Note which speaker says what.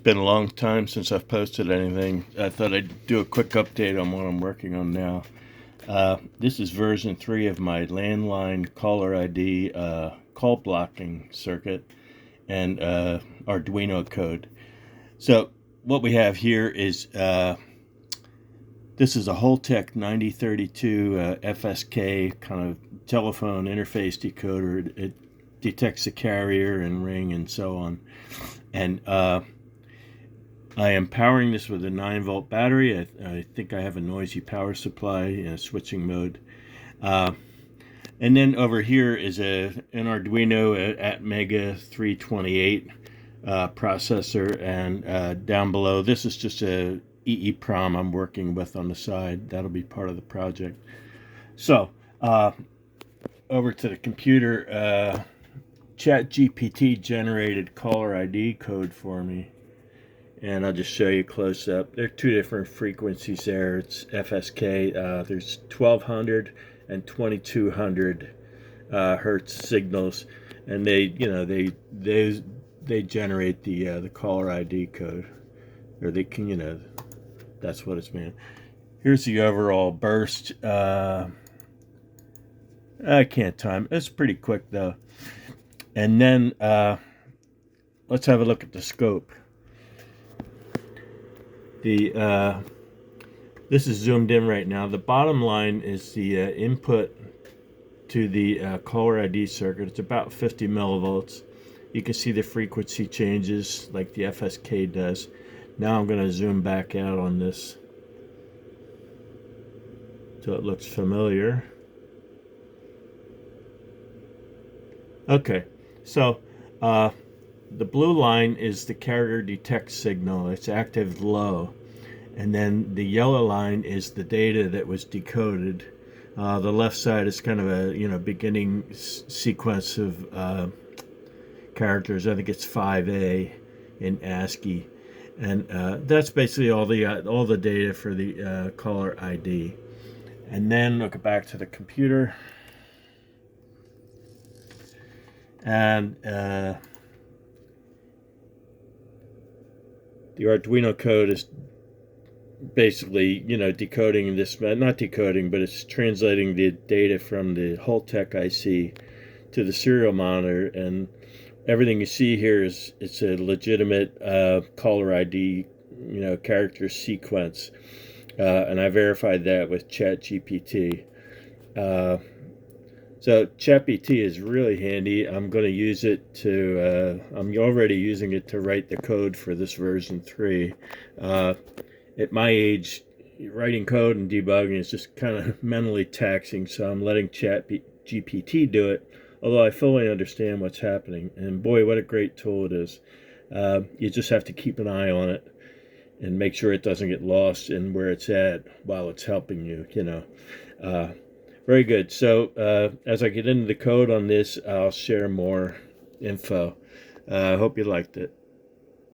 Speaker 1: been a long time since I've posted anything. I thought I'd do a quick update on what I'm working on now. This is version 3 of my landline caller ID call blocking circuit and Arduino code. So what we have here is this is a Holtek 9032 FSK kind of telephone interface decoder. It detects the carrier and ring and so on. And I am powering this with a 9-volt battery. I think I have a noisy power supply in a switching mode. And then over here is an Arduino at Mega 328 processor. And down below, this is just a EEPROM I'm working with on the side. That'll be part of the project. So over to the computer. ChatGPT generated caller ID code for me. And I'll just show you close up. There are two different frequencies there. It's FSK. There's 1200 and 2200 hertz signals, and they generate the caller ID code, or they can that's what it's meant. Here's the overall burst. I can't time. It's pretty quick though. And then let's have a look at the scope. This is zoomed in right now. The bottom line is the input to the caller ID circuit. It's about 50 millivolts. You can see the frequency changes like the FSK does. Now I'm going to zoom back out on this so it looks familiar. Okay, so the blue line is the carrier detect signal. It's active low. And then the yellow line is the data that was decoded. The left side is kind of a beginning sequence of characters. I think it's 5A in ASCII. And that's basically all the data for the caller ID. And then look back to the computer. And the Arduino code is basically, decoding this, not decoding, but it's translating the data from the Holtek IC to the serial monitor, and everything you see here it's a legitimate caller ID, character sequence, and I verified that with ChatGPT. So ChatGPT is really handy. I'm going to use it I'm already using it to write the code for this version 3. At my age, writing code and debugging is just kind of mentally taxing, so I'm letting ChatGPT do it, although I fully understand what's happening. And boy, what a great tool it is. You just have to keep an eye on it and make sure it doesn't get lost in where it's at while it's helping you, Very good. So as I get into the code on this, I'll share more info. I hope you liked it.